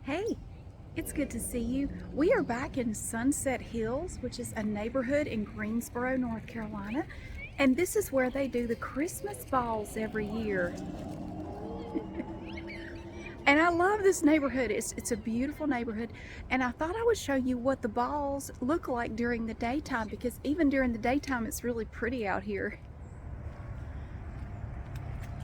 Hey, it's good to see you. We are back in Sunset Hills, which is a neighborhood in Greensboro, North Carolina. And this is where they do the Christmas balls every year. And I love this neighborhood. It's a beautiful neighborhood. And I thought I would show you what the balls look like during the daytime, because even during the daytime, it's really pretty out here.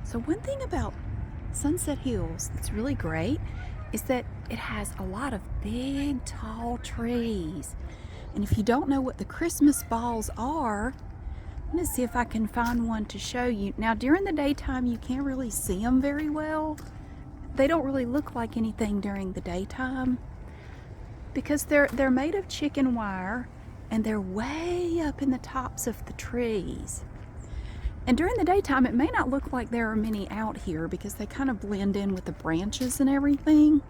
So one thing about Sunset Hills that's really great is that it has a lot of big, tall trees. And if you don't know what the Christmas balls are, I'm going to see if I can find one to show you. Now, during the daytime, you can't really see them very well. They don't really look like anything during the daytime because they're made of chicken wire and they're way up in the tops of the trees. And during the daytime, it may not look like there are many out here because they kind of blend in with the branches and everything.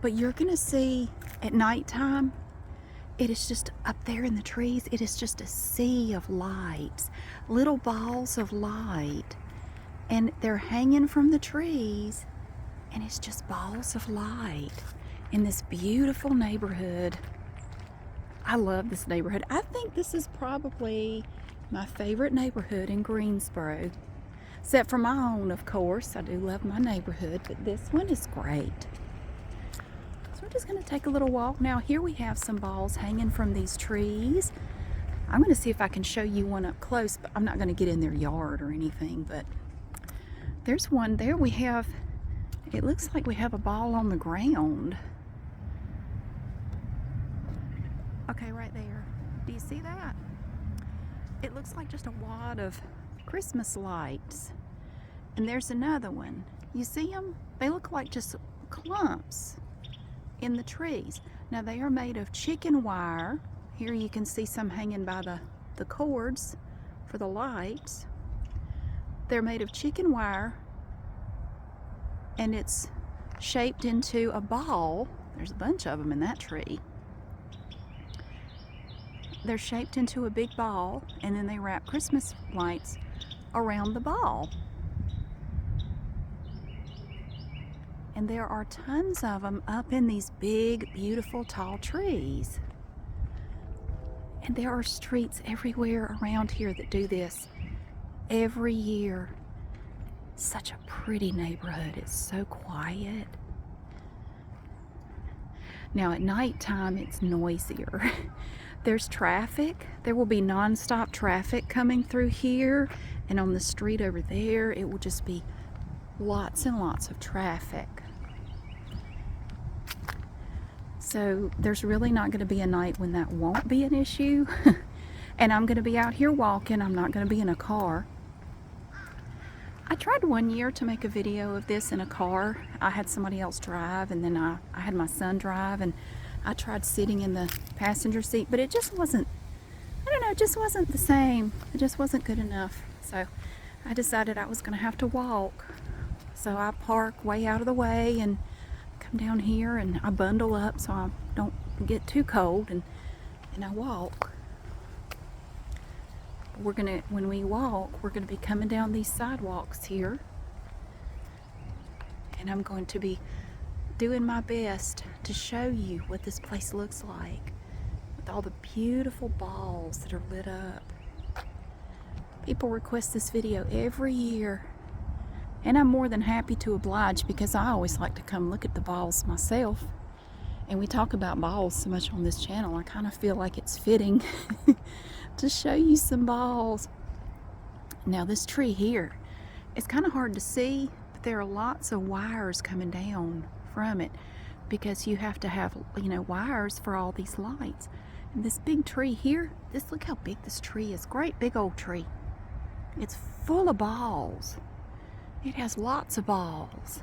But you're gonna see at nighttime, it is just up there in the trees, it is just a sea of lights, little balls of light. And they're hanging from the trees, and it's just balls of light in this beautiful neighborhood. I love this neighborhood. I think this is probably my favorite neighborhood in Greensboro, except for my own, of course. I do love my neighborhood, but this one is great. So we're just going to take a little walk. Now here we have some balls hanging from these trees. I'm going to see if I can show you one up close, but I'm not going to get in their yard or anything. But there's one there. We have, it looks like we have a ball on the ground. Okay, right there. Do you see that? It looks like just a wad of Christmas lights. And there's another one. You see them? They look like just clumps in the trees. Now they are made of chicken wire. Here you can see some hanging by the cords for the lights. They're made of chicken wire and it's shaped into a ball. There's a bunch of them in that tree. They're shaped into a big ball, and then they wrap Christmas lights around the ball. And there are tons of them up in these big, beautiful, tall trees. And there are streets everywhere around here that do this every year. Such a pretty neighborhood. It's so quiet. Now at nighttime, it's noisier. There's traffic. There will be non-stop traffic coming through here, and on the street over there it will just be lots and lots of traffic. So there's really not going to be a night when that won't be an issue. And I'm going to be out here walking. I'm not going to be in a car. I tried one year to make a video of this in a car. I had somebody else drive, and then I had my son drive, and I tried sitting in the passenger seat, but it just wasn't, I don't know, it just wasn't the same. It just wasn't good enough. So I decided I was going to have to walk. So I park way out of the way and come down here, and I bundle up so I don't get too cold, and I walk. When we walk, we're gonna be coming down these sidewalks here, and I'm going to be doing my best to show you what this place looks like with all the beautiful balls that are lit up. People request this video every year, and I'm more than happy to oblige because I always like to come look at the balls myself. And we talk about balls so much on this channel, I kind of feel like it's fitting to show you some balls. Now this tree here, it's kind of hard to see, but there are lots of wires coming down from it because you have to have, wires for all these lights. And this big tree here, look how big this tree is. Great big old tree. It's full of balls. It has lots of balls.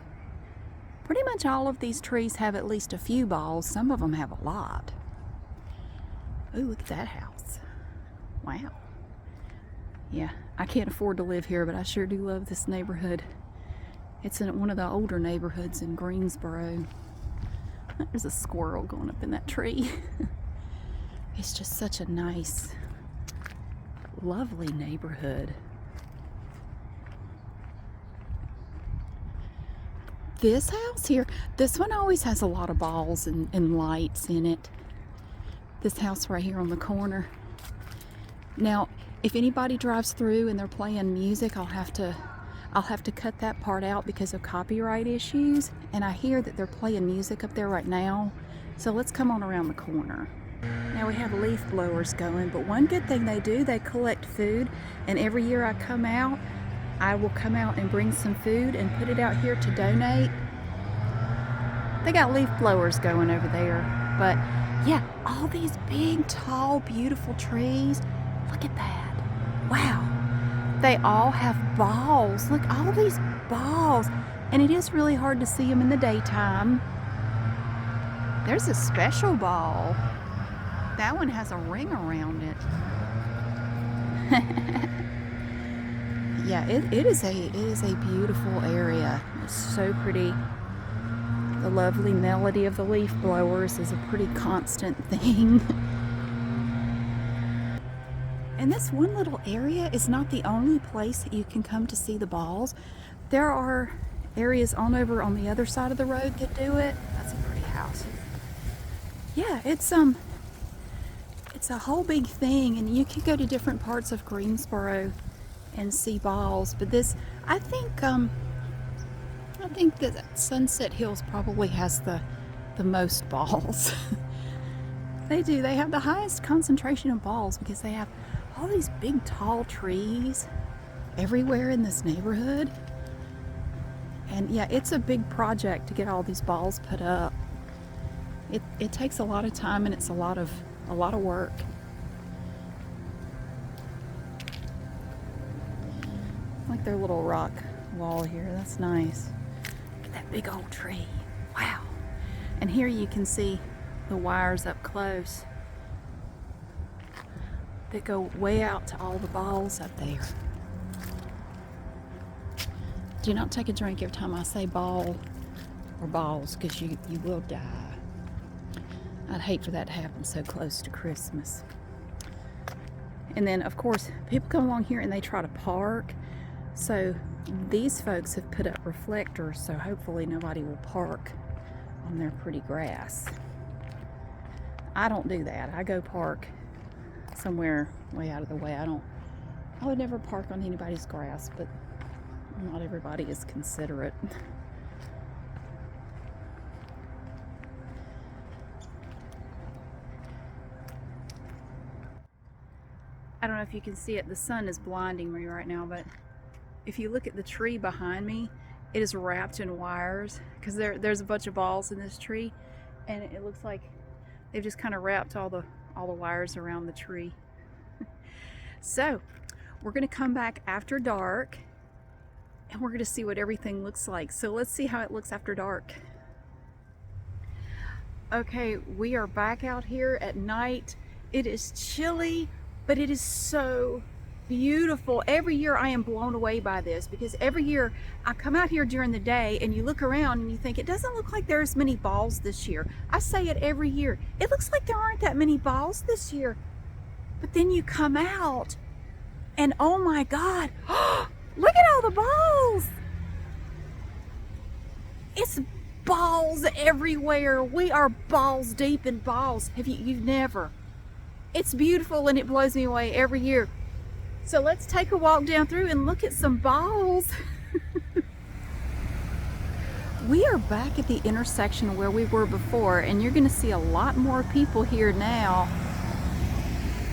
Pretty much all of these trees have at least a few balls. Some of them have a lot. Ooh, look at that house. Wow. Yeah, I can't afford to live here, but I sure do love this neighborhood. It's in one of the older neighborhoods in Greensboro. There's a squirrel going up in that tree. It's just such a nice, lovely neighborhood. this house here, this one always has a lot of balls and lights in it. This house right here on the corner. Now, if anybody drives through and they're playing music, I'll have to cut that part out because of copyright issues. And I hear that they're playing music up there right now. So let's come on around the corner. Now we have leaf blowers going, but one good thing they do, they collect food. And every year I come out, I will come out and bring some food and put it out here to donate. They got leaf blowers going over there. But yeah, all these big, tall, beautiful trees. Look at that. Wow. They all have balls. Look, all these balls. And it is really hard to see them in the daytime. There's a special ball. That one has a ring around it. Yeah, it is a beautiful area. It's so pretty. The lovely melody of the leaf blowers is a pretty constant thing. And this one little area is not the only place that you can come to see the balls. There are areas on over on the other side of the road that do it. That's a pretty house. Yeah, it's a whole big thing, and you can go to different parts of Greensboro and see balls. But this, I think that Sunset Hills probably has the most balls. They do. They have the highest concentration of balls because they have all these big tall trees everywhere in this neighborhood. And yeah, it's a big project to get all these balls put up. It takes a lot of time, and it's a lot of work. Like their little rock wall here. That's nice. Look at that big old tree. Wow. And here you can see the wires up close that go way out to all the balls up there. Do not take a drink every time I say ball or balls, because you will die. I'd hate for that to happen so close to Christmas. And then, of course, people come along here and they try to park. So these folks have put up reflectors, so hopefully nobody will park on their pretty grass. I don't do that. I go park somewhere way out of the way. I would never park on anybody's grass, but not everybody is considerate. I don't know if you can see it. The sun is blinding me right now, but if you look at the tree behind me, it is wrapped in wires because there's a bunch of balls in this tree, and it looks like they've just kind of wrapped all the wires around the tree. So we're going to come back after dark, and we're going to see what everything looks like. So let's see how it looks after dark. Okay, we are back out here at night. It is chilly, but it is so beautiful. Every year I am blown away by this, because every year I come out here during the day and you look around and you think it doesn't look like there's many balls this year. I say it every year. It looks like there aren't that many balls this year. But then you come out and oh my God, look at all the balls. It's balls everywhere. We are balls deep in balls. You've never. It's beautiful and it blows me away every year. So let's take a walk down through and look at some balls. We are back at the intersection where we were before, and you're gonna see a lot more people here now.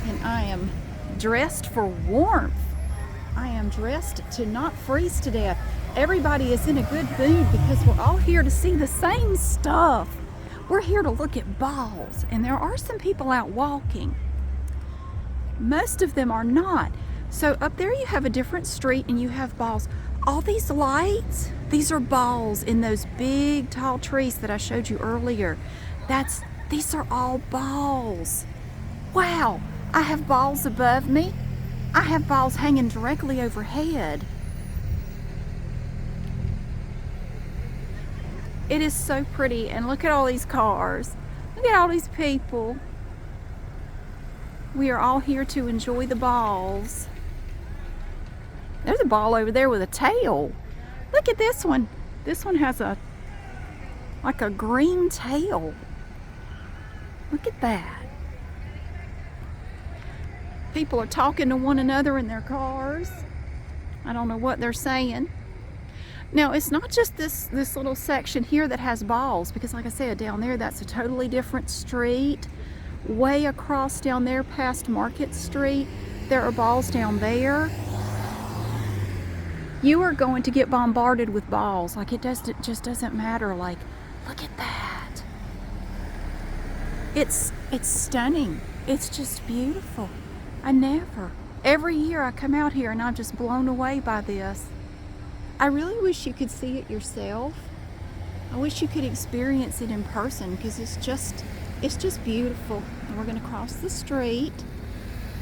And I am dressed for warmth. I am dressed to not freeze to death. Everybody is in a good mood because we're all here to see the same stuff. We're here to look at balls, and there are some people out walking. Most of them are not. So up there you have a different street and you have balls. All these lights, these are balls in those big tall trees that I showed you earlier. These are all balls. Wow, I have balls above me. I have balls hanging directly overhead. It is so pretty, and look at all these cars. Look at all these people. We are all here to enjoy the balls. There's a ball over there with a tail. Look at this one. This one has a like a green tail. Look at that. People are talking to one another in their cars. I don't know what they're saying. Now, it's not just this little section here that has balls, because like I said, down there, that's a totally different street. Way across down there past Market Street, there are balls down there. You are going to get bombarded with balls. Like, it just doesn't matter. Like, look at that. It's stunning. It's just beautiful. Every year I come out here and I'm just blown away by this. I really wish you could see it yourself. I wish you could experience it in person, because it's just beautiful. And we're going to cross the street.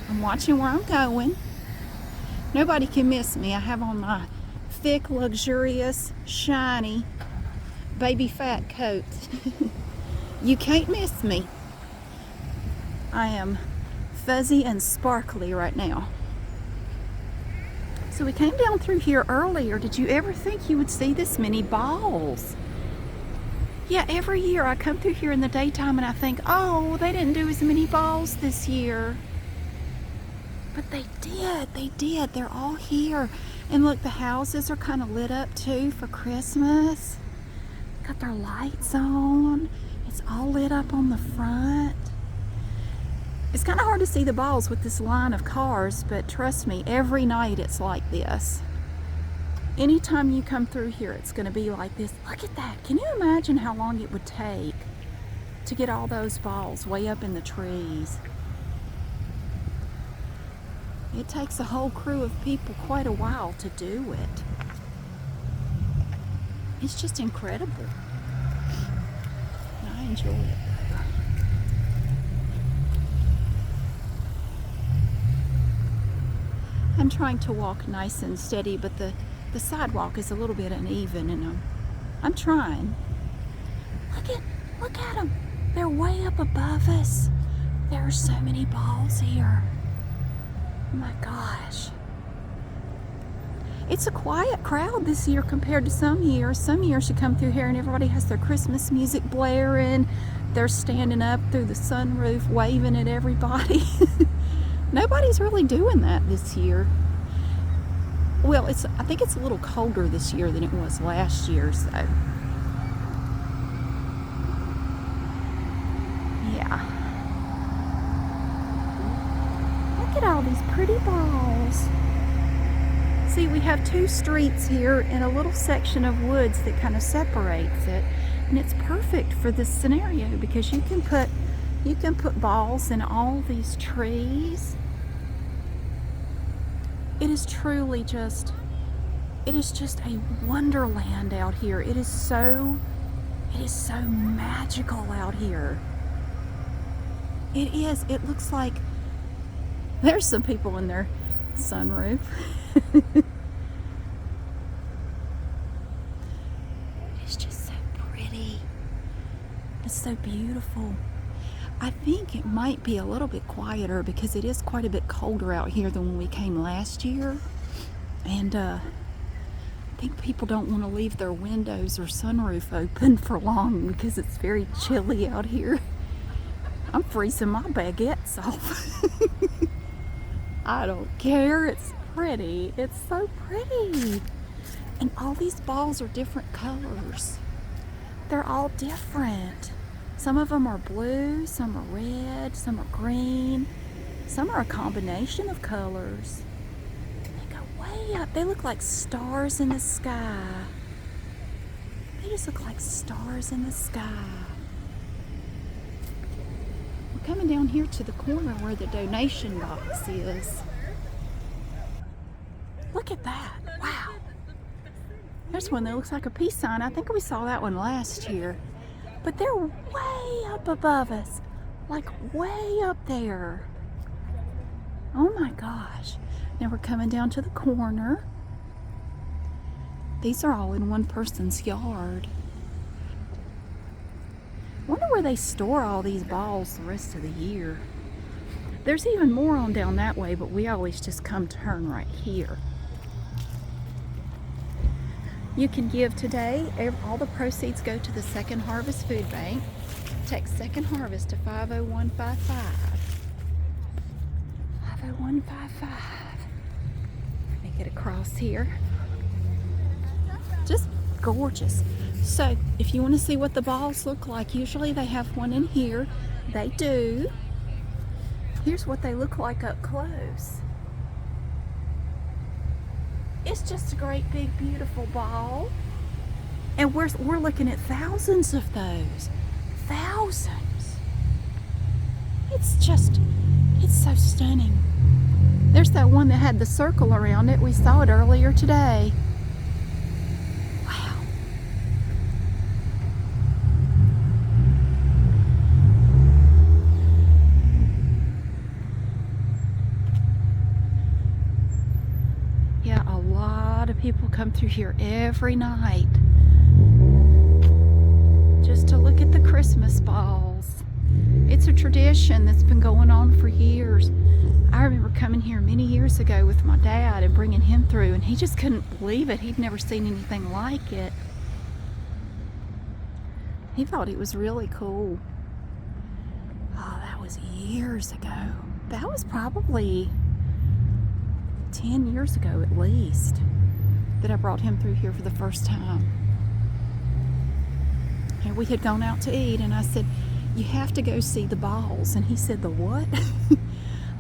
I'm watching where I'm going. Nobody can miss me. I have on my thick, luxurious, shiny, baby fat coat. You can't miss me. I am fuzzy and sparkly right now. So we came down through here earlier. Did you ever think you would see this many balls? Yeah, every year I come through here in the daytime and I think, oh, they didn't do as many balls this year. But they did. They're all here. And look, the houses are kind of lit up too for Christmas. Got their lights on. It's all lit up on the front. It's kind of hard to see the balls with this line of cars, but trust me, every night it's like this. Anytime you come through here, it's going to be like this. Look at that. Can you imagine how long it would take to get all those balls way up in the trees? It takes a whole crew of people quite a while to do it. It's just incredible. And I enjoy it. I'm trying to walk nice and steady, but the sidewalk is a little bit uneven, and I'm trying. Look at them. They're way up above us. There are so many balls here. Oh my gosh. It's a quiet crowd this year compared to some years. Some years you come through here and everybody has their Christmas music blaring. They're standing up through the sunroof waving at everybody. Nobody's really doing that this year. Well, I think it's a little colder this year than it was last year, so. Yeah. Look at all these pretty balls. See, we have two streets here and a little section of woods that kind of separates it. And it's perfect for this scenario because you can put balls in all these trees. It is truly just a wonderland out here. It is so magical out here. It is. It looks like there's some people in their sunroof. It's just so pretty. It's so beautiful. I think it might be a little bit quieter because it is quite a bit colder out here than when we came last year. And I think people don't want to leave their windows or sunroof open for long because it's very chilly out here. I'm freezing my baguettes off. I don't care. It's pretty. It's so pretty. And all these balls are different colors. They're all different. Some of them are blue, some are red, some are green. Some are a combination of colors. They go way up. They look like stars in the sky. They just look like stars in the sky. We're coming down here to the corner where the donation box is. Look at that. Wow. There's one that looks like a peace sign. I think we saw that one last year. But they're way up above us. Like way up there. Oh my gosh. Now we're coming down to the corner. These are all in one person's yard. I wonder where they store all these balls the rest of the year. There's even more on down that way, but we always just come turn right here. You can give today. All the proceeds go to the Second Harvest Food Bank. Text Second Harvest to 50155. 50155. Let me get across here. Just gorgeous. So if you want to see what the balls look like, usually they have one in here. They do. Here's what they look like up close. It's just a great big beautiful ball, and we're looking at thousands of those. Thousands. It's so stunning. There's that one that had the circle around it. We saw it earlier today. Wow. Yeah, a lot of people come through here every night just to look at the Christmas balls. It's a tradition that's been going on for years. I remember coming here many years ago with my dad and bringing him through, and he just couldn't believe it. He'd never seen anything like it. He thought it was really cool. Oh, that was years ago. That was probably 10 years ago at least that I brought him through here for the first time. And we had gone out to eat, and I said, "You have to go see the balls." And he said, "The what?"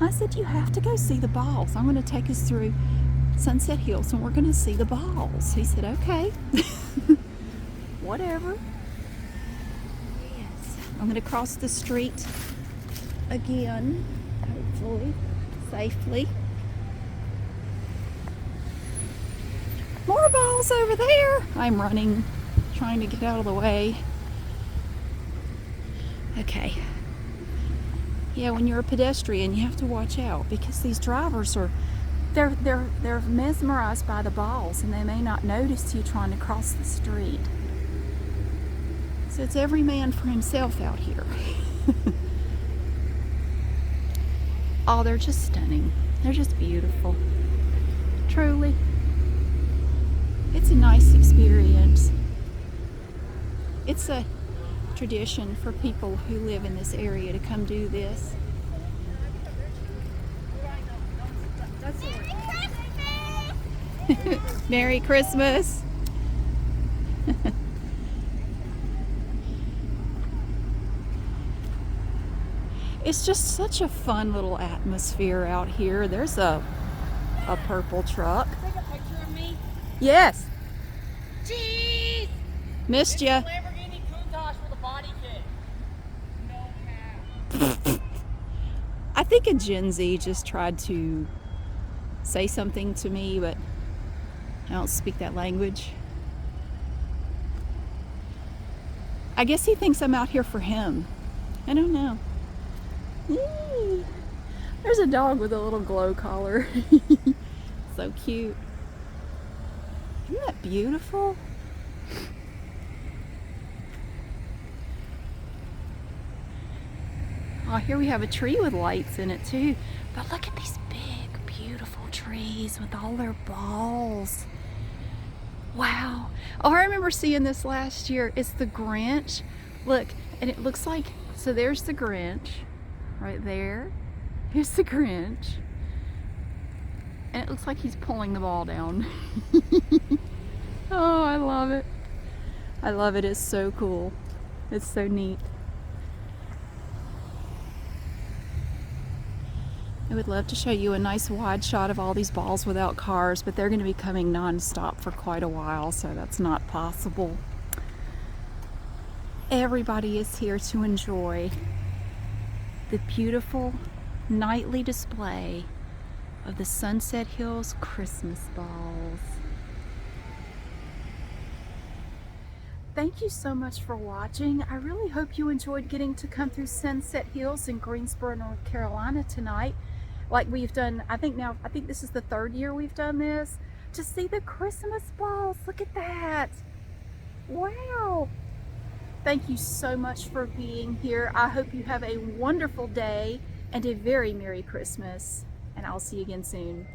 I said, "You have to go see the balls. I'm going to take us through Sunset Hills and we're going to see the balls." He said, "Okay." Whatever. Yes. I'm going to cross the street again, hopefully, safely. More balls over there. I'm running, trying to get out of the way. Okay. Yeah, when you're a pedestrian, you have to watch out because these drivers they're mesmerized by the balls, and they may not notice you trying to cross the street. So it's every man for himself out here. Oh, they're just stunning. They're just beautiful. Truly. It's a nice experience. It's a tradition for people who live in this area to come do this. Merry Christmas. It's just such a fun little atmosphere out here. There's a purple truck. Take a picture of me? Yes. Jeez! Missed ya. Lamborghini Countach with a body kit. No cap. I think a Gen Z just tried to say something to me, but I don't speak that language. I guess he thinks I'm out here for him. I don't know. Yee. There's a dog with a little glow collar. So cute. Isn't that beautiful? Oh, here we have a tree with lights in it too. But look at these big, beautiful trees with all their balls. Wow. Oh, I remember seeing this last year. It's the Grinch. Look, and it looks like, so there's the Grinch right there. Here's the Grinch. And it looks like he's pulling the ball down. Oh, I love it. I love it. It's so cool. It's so neat. I would love to show you a nice wide shot of all these balls without cars, but they're going to be coming non-stop for quite a while, so that's not possible. Everybody is here to enjoy the beautiful nightly display of the Sunset Hills Christmas balls. Thank you so much for watching. I really hope you enjoyed getting to come through Sunset Hills in Greensboro, North Carolina tonight. Like we've done, I think this is the third year we've done this, to see the Christmas balls. Look at that. Wow. Thank you so much for being here. I hope you have a wonderful day and a very Merry Christmas, and I'll see you again soon.